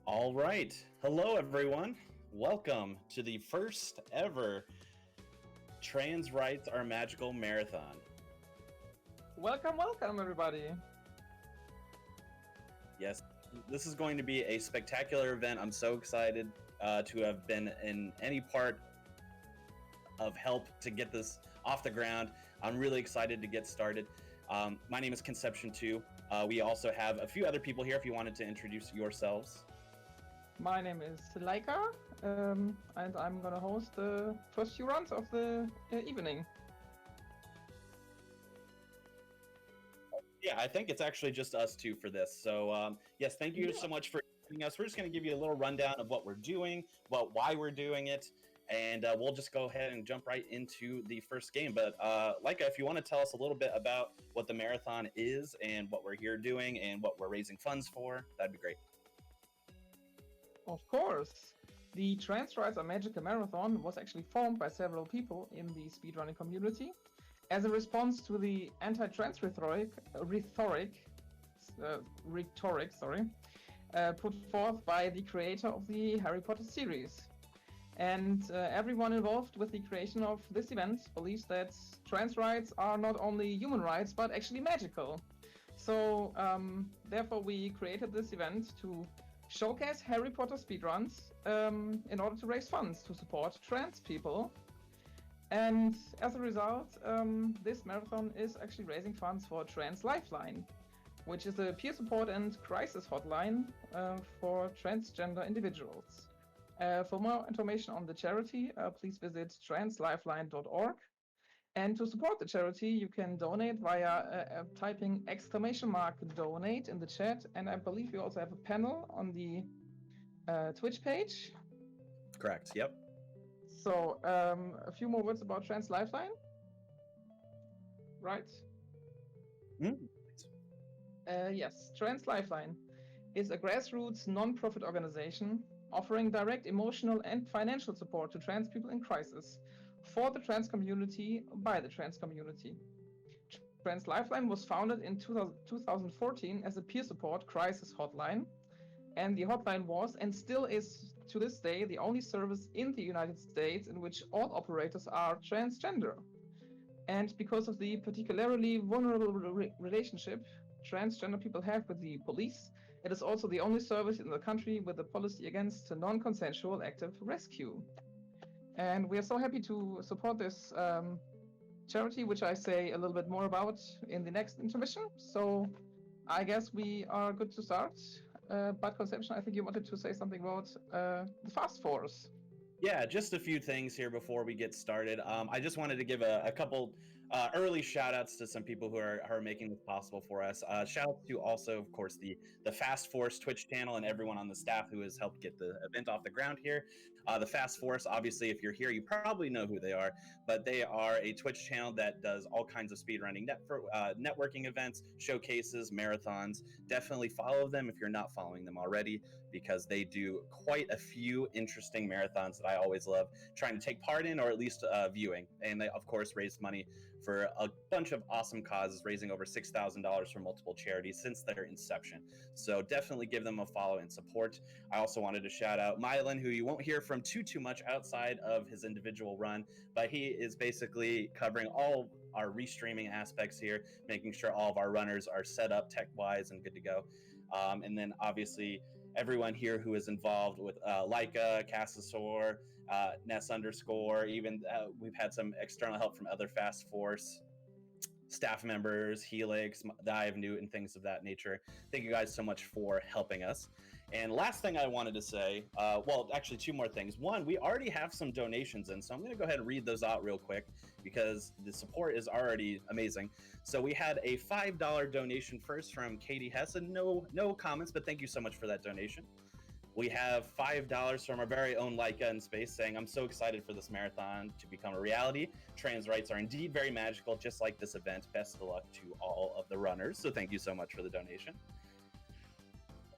All right. Hello, everyone. Welcome to the first ever Trans Rights Are Magical Marathon. Welcome, everybody. Yes, this is going to be a spectacular event. I'm so excited to have been in any part of help to get this off the ground. I'm really excited to get started. My name is Conception2. We also have a few other people here if you wanted to introduce yourselves. My name is Laika, and I'm gonna host the first few runs of the evening. Yeah, I think it's actually just us two for this. So, yes, thank you so much for joining us. We're just going to give you a little rundown of what we're doing, why we're doing it, and we'll just go ahead and jump right into the first game. But, Laika, if you want to tell us a little bit about what the marathon is and what we're here doing and what we're raising funds for, that'd be great. Of course. The Trans Rights Are Magical Marathon was actually formed by several people in the speedrunning community as a response to the anti-trans rhetoric put forth by the creator of the Harry Potter series. And everyone involved with the creation of this event believes that trans rights are not only human rights, but actually magical. So therefore we created this event to showcase Harry Potter speedruns in order to raise funds to support trans people. And as a result, this marathon is actually raising funds for Trans Lifeline, which is a peer support and crisis hotline for transgender individuals. For more information on the charity, please visit translifeline.org. And to support the charity, you can donate via typing !donate in the chat. And I believe we also have a panel on the Twitch page. Correct, yep. So a few more words about Trans Lifeline. Right? Yes, Trans Lifeline is a grassroots non-profit organization offering direct emotional and financial support to trans people in crisis for the trans community by the trans community. Trans Lifeline was founded in 2014 as a peer support crisis hotline, and the hotline was and still is to this day the only service in the United States in which all operators are transgender. And because of the particularly vulnerable relationship transgender people have with the police, it is also the only service in the country with a policy against non-consensual active rescue. And we are so happy to support this charity, which I say a little bit more about in the next intermission. So I guess we are good to start. But Conception, I think you wanted to say something about the Fast Force. Yeah, just a few things here before we get started. I just wanted to give a couple early shout outs to some people who are making this possible for us. Shout out to also, of course, the Fast Force Twitch channel and everyone on the staff who has helped get the event off the ground here. The Fast Force, obviously, if you're here, you probably know who they are, but they are a Twitch channel that does all kinds of speedrunning networking events, showcases, marathons. Definitely follow them if you're not following them already, because they do quite a few interesting marathons that I always love trying to take part in, or at least viewing. And they, of course, raised money for a bunch of awesome causes, raising over $6,000 for multiple charities since their inception. So definitely give them a follow and support. I also wanted to shout out Mylan, who you won't hear from too much outside of his individual run, but he is basically covering all our restreaming aspects here, making sure all of our runners are set up tech-wise and good to go. And then obviously everyone here who is involved with Laika, Cassasaur, Ness _, even we've had some external help from other Fast Force staff members, Helix, Dive, Newt, things of that nature. Thank you guys so much for helping us. And last thing I wanted to say, well, actually two more things. One, we already have some donations in, so I'm going to go ahead and read those out real quick because the support is already amazing. So we had a $5 donation first from Katie Hessen. No comments, but thank you so much for that donation. We have $5 from our very own Laika in Space saying, I'm so excited for this marathon to become a reality. Trans rights are indeed very magical, just like this event. Best of luck to all of the runners. So thank you so much for the donation.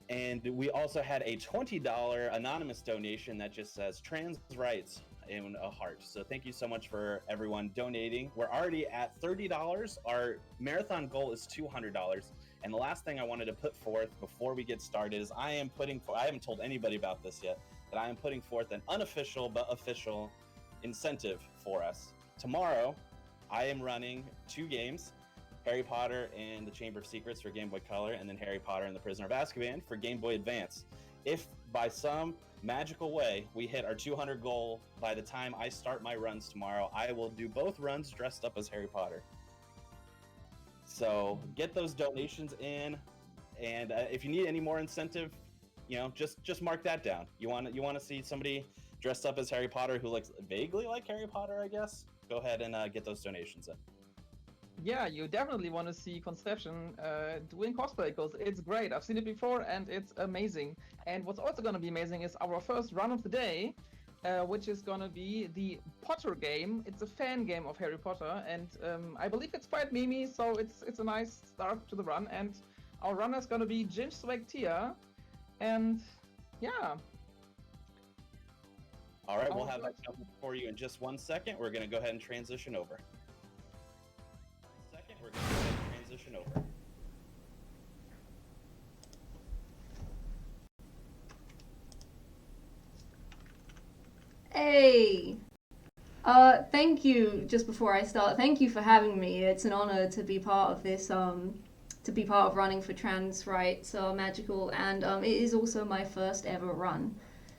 And we also had a $20 anonymous donation that just says trans rights in a heart. So thank you so much for everyone donating. We're already at $30. Our marathon goal is $200. And the last thing I wanted to put forth before we get started is I haven't told anybody about this yet, that I am putting forth an unofficial but official incentive for us. Tomorrow, I am running 2 games, Harry Potter and the Chamber of Secrets for Game Boy Color, and then Harry Potter and the Prisoner of Azkaban for Game Boy Advance. If by some magical way we hit our 200 goal by the time I start my runs tomorrow, I will do both runs dressed up as Harry Potter. So get those donations in, and if you need any more incentive, just mark that down. You want to see somebody dressed up as Harry Potter who looks vaguely like Harry Potter, I guess? Go ahead and get those donations in. Yeah, you definitely want to see Conception doing cosplay, because it's great. I've seen it before and it's amazing. And what's also going to be amazing is our first run of the day, which is going to be the POTTERGAME. It's a fan game of Harry Potter, and I believe it's quite memey, so it's a nice start to the run. And our runner is going to be GingeSwagTia, and yeah. All right, we'll have that coming for you in just 1 second. We're going to go ahead and transition over. Hey! Thank you, just before I start, thank you for having me. It's an honor to be part of this, to be part of running for trans rights magical, and it is also my first ever run.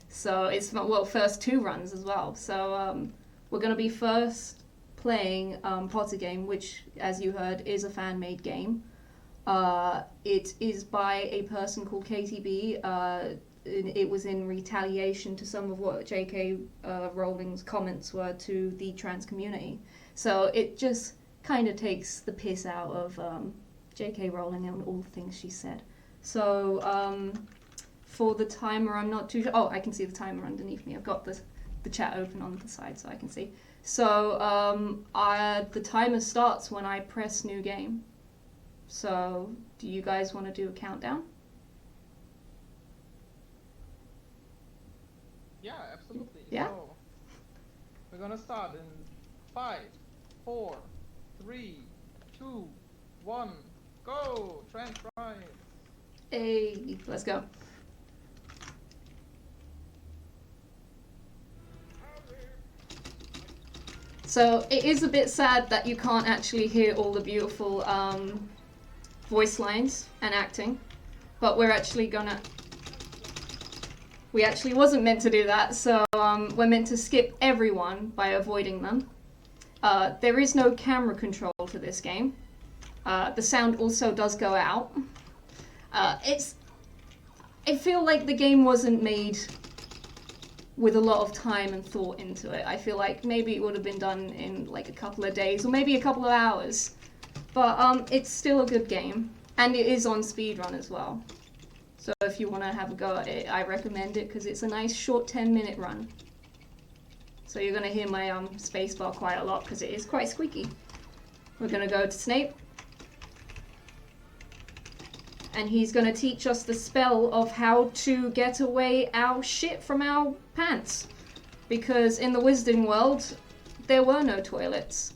So it's, well, first 2 runs as well. So we're going to be first playing POTTERGAME, which, as you heard, is a fan-made game. It is by a person called KTB. It was in retaliation to some of what J.K. Rowling's comments were to the trans community. So it just kind of takes the piss out of J.K. Rowling and all the things she said. So for the timer, I'm not too sure. Oh, I can see the timer underneath me. I've got the chat open on the side so I can see. So the timer starts when I press new game. So do you guys want to do a countdown? Yeah, absolutely. Yeah. So we're gonna start in 5, 4, 3, 2, 1, go! Trans rights. Hey, let's go. So it is a bit sad that you can't actually hear all the beautiful voice lines and acting, but we actually wasn't meant to do that, so we're meant to skip everyone by avoiding them. There is no camera control to this game. The sound also does go out. I feel like the game wasn't made with a lot of time and thought into it. I feel like maybe it would have been done in like a couple of days or maybe a couple of hours. But it's still a good game, and it is on speedrun as well. So if you want to have a go at it, I recommend it because it's a nice short 10-minute run. So you're going to hear my spacebar quite a lot because it is quite squeaky. We're going to go to Snape. And he's going to teach us the spell of how to get away our shit from our pants. Because in the Wizarding world, there were no toilets.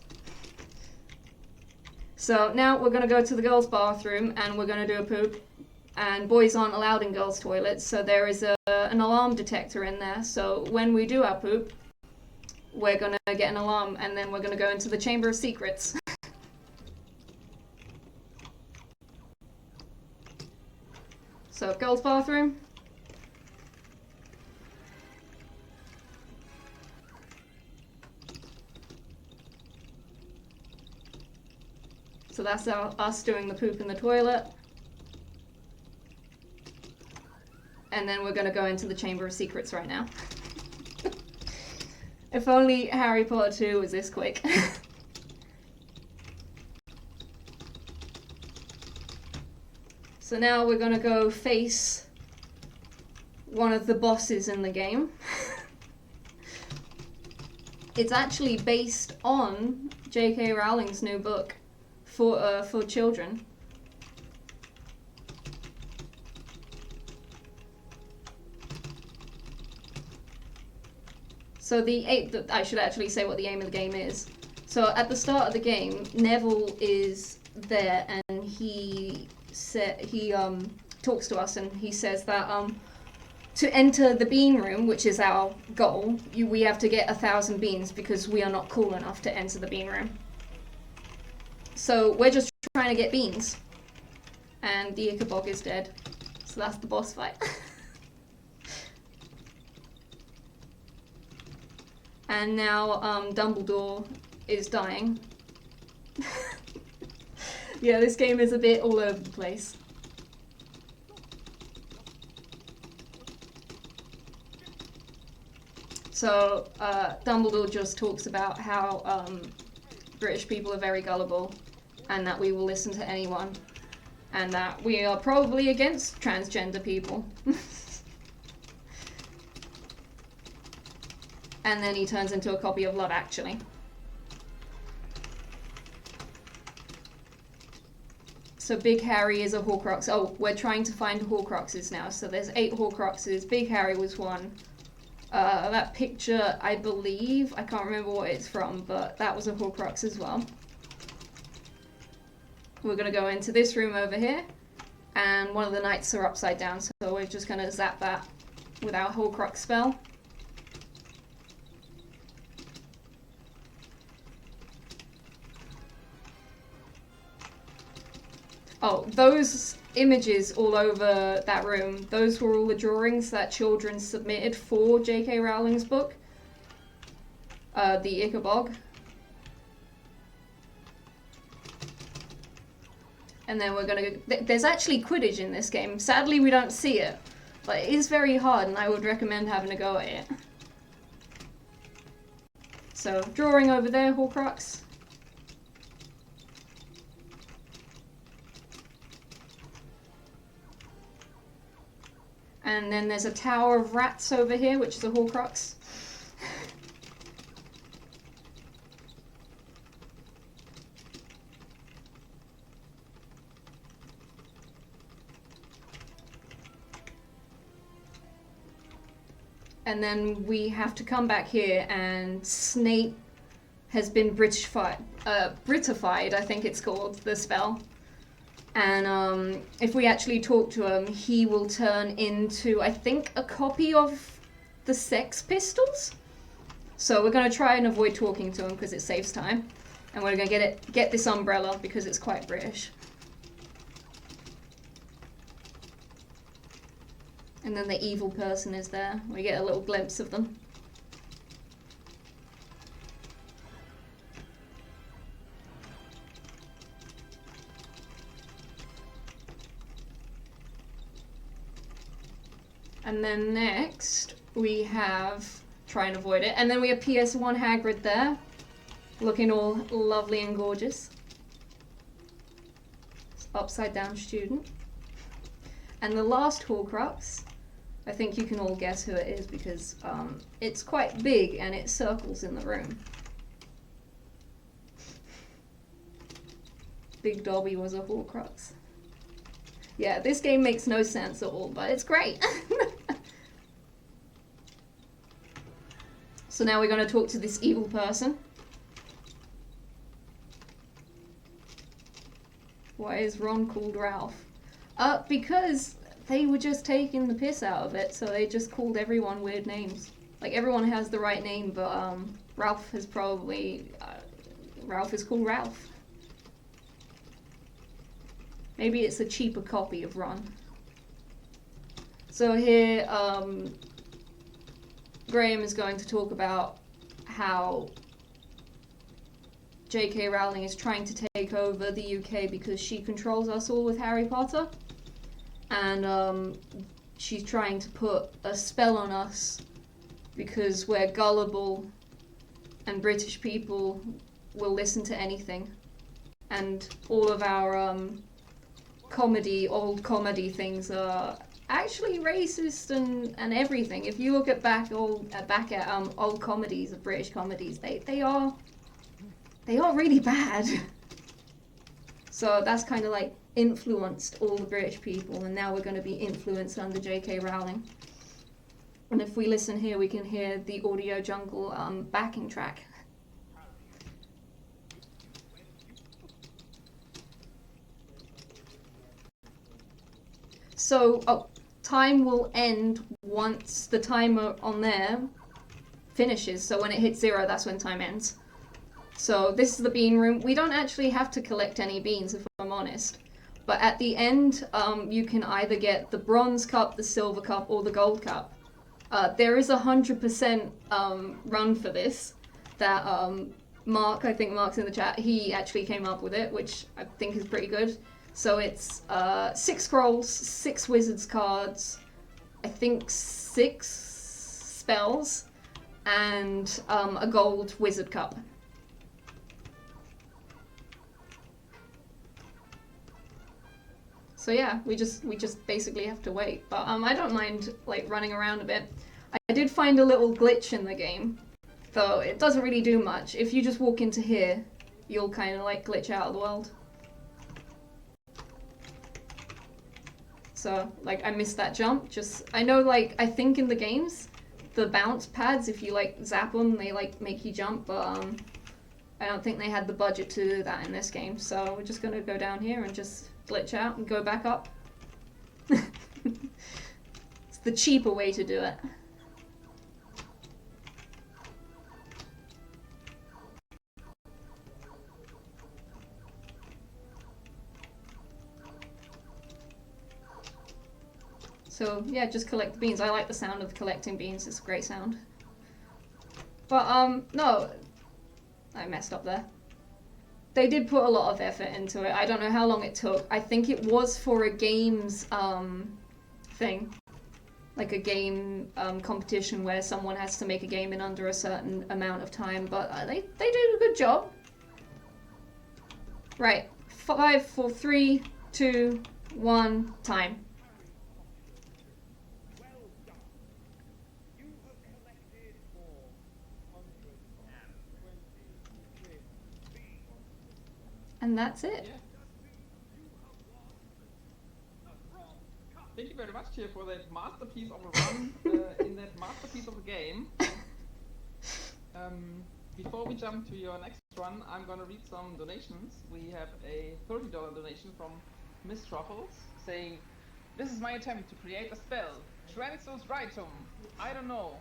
So now we're going to go to the girls' bathroom and we're going to do a poop. And boys aren't allowed in girls' toilets, so there is an alarm detector in there. So when we do our poop, we're going to get an alarm and then we're going to go into the Chamber of Secrets. So, girls' bathroom. So that's us doing the poop in the toilet. And then we're going to go into the Chamber of Secrets right now. If only Harry Potter 2 was this quick. So now we're going to go face one of the bosses in the game. It's actually based on J.K. Rowling's new book for children. So I should actually say what the aim of the game is. So at the start of the game, Neville is there and he talks to us and he says that to enter the bean room, which is our goal, we have to get 1,000 beans because we are not cool enough to enter the bean room. So we're just trying to get beans. And the Ichabog is dead. So that's the boss fight. And now Dumbledore is dying. Yeah, this game is a bit all over the place. So Dumbledore just talks about how British people are very gullible and that we will listen to anyone and that we are probably against transgender people. And then he turns into a copy of Love Actually. So Big Harry is a Horcrux. Oh, we're trying to find Horcruxes now. So there's 8 Horcruxes. Big Harry was one. That picture, I believe, I can't remember what it's from, but that was a Horcrux as well. We're going to go into this room over here, and one of the knights are upside down, so we're just going to zap that with our Horcrux spell. Oh, those images all over that room, those were all the drawings that children submitted for J.K. Rowling's book, the Ichabog. And then we're gonna go, there's actually Quidditch in this game. Sadly we don't see it, but it is very hard and I would recommend having a go at it. So, drawing over there, Horcrux. And then there's a tower of rats over here, which is a Horcrux. And then we have to come back here and Snape has been Britified, I think it's called, the spell. And if we actually talk to him, he will turn into, I think, a copy of the Sex Pistols. So we're going to try and avoid talking to him because it saves time. And we're going to get this umbrella because it's quite British. And then the evil person is there. We get a little glimpse of them. And then next, we have, try and avoid it, and then we have PS1 Hagrid there, looking all lovely and gorgeous. Upside down student. And the last Horcrux, I think you can all guess who it is because it's quite big and it circles in the room. Big Dobby was a Horcrux. Yeah, this game makes no sense at all, but it's great. So now we're going to talk to this evil person. Why is Ron called Ralph? Because they were just taking the piss out of it, so they just called everyone weird names. Like, everyone has the right name, but Ralph has probably... Ralph is called Ralph. Maybe it's a cheaper copy of Ron. So here, Graham is going to talk about how J.K. Rowling is trying to take over the UK because she controls us all with Harry Potter. And she's trying to put a spell on us because we're gullible and British people will listen to anything. And all of our old comedy things are actually racist and everything. If you look at back at old comedies, of British comedies, they are really bad. So that's kind of like influenced all the British people, and now we're going to be influenced under J.K. Rowling. And if we listen here, we can hear the Audio Jungle backing track. So, time will end once the timer on there finishes. So when it hits 0, that's when time ends. So this is the bean room. We don't actually have to collect any beans, if I'm honest. But at the end, you can either get the bronze cup, the silver cup, or the gold cup. There is 100% run for this that Mark, I think Mark's in the chat, he actually came up with it, which I think is pretty good. So it's 6 scrolls, 6 wizard's cards, I think 6 spells, and a gold wizard cup. So yeah, we just basically have to wait. But I don't mind like running around a bit. I did find a little glitch in the game, though it doesn't really do much. If you just walk into here, you'll kind of like glitch out of the world. So like I missed that jump. I know like I think in the games, the bounce pads, if you like zap them, they like make you jump. But I don't think they had the budget to do that in this game. So we're just gonna go down here and just glitch out and go back up. It's the cheaper way to do it. So yeah, just collect the beans. I like the sound of collecting beans. It's a great sound. But no, I messed up there. They did put a lot of effort into it. I don't know how long it took. I think it was for a games thing. Like a game competition where someone has to make a game in under a certain amount of time. But they did a good job. Right. 5, 4, 3, 2, 1, time. And that's it. Yeah. Thank you very much, Tia, for that masterpiece of a run in that masterpiece of a game. Before we jump to your next run, I'm gonna read some donations. We have a $30 donation from Miss Truffles saying, "This is my attempt to create a spell. GingeSwagTia. I don't know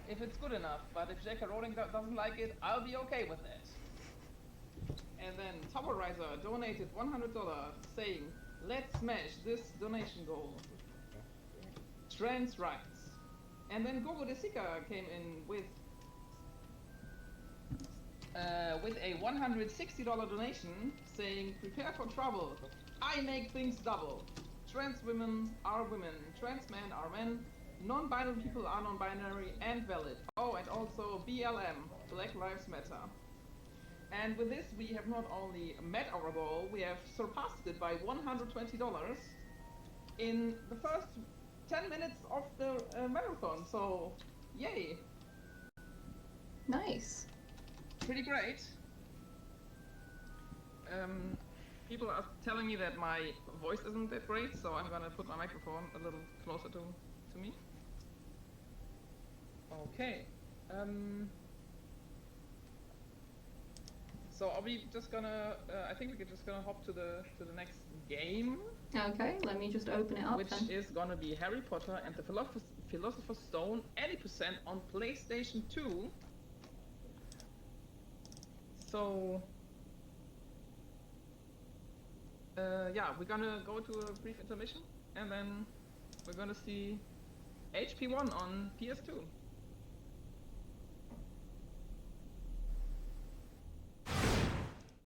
if it's good enough, but if J.K. Rowling doesn't like it, I'll be okay with it." And then Toporizer donated $100 saying, "Let's smash this donation goal. Trans rights." And then Gogo Desika came in with a $160 donation saying, "Prepare for trouble. I make things double. Trans women are women. Trans men are men. Non-binary people are non-binary and valid. Oh, and also BLM, Black Lives Matter." And with this, we have not only met our goal, we have surpassed it by $120 in the first 10 minutes of the marathon. So, yay! Nice. Pretty great. People are telling me that my voice isn't that great, so I'm gonna put my microphone a little closer to me. Okay. So are we just gonna? I think we're just gonna hop to the next game. Okay, let me just open it up. Which is gonna be Harry Potter and the Philosopher's Stone, 80% on PlayStation 2. So yeah, we're gonna go to a brief intermission, and then we're gonna see HP1 on PS2.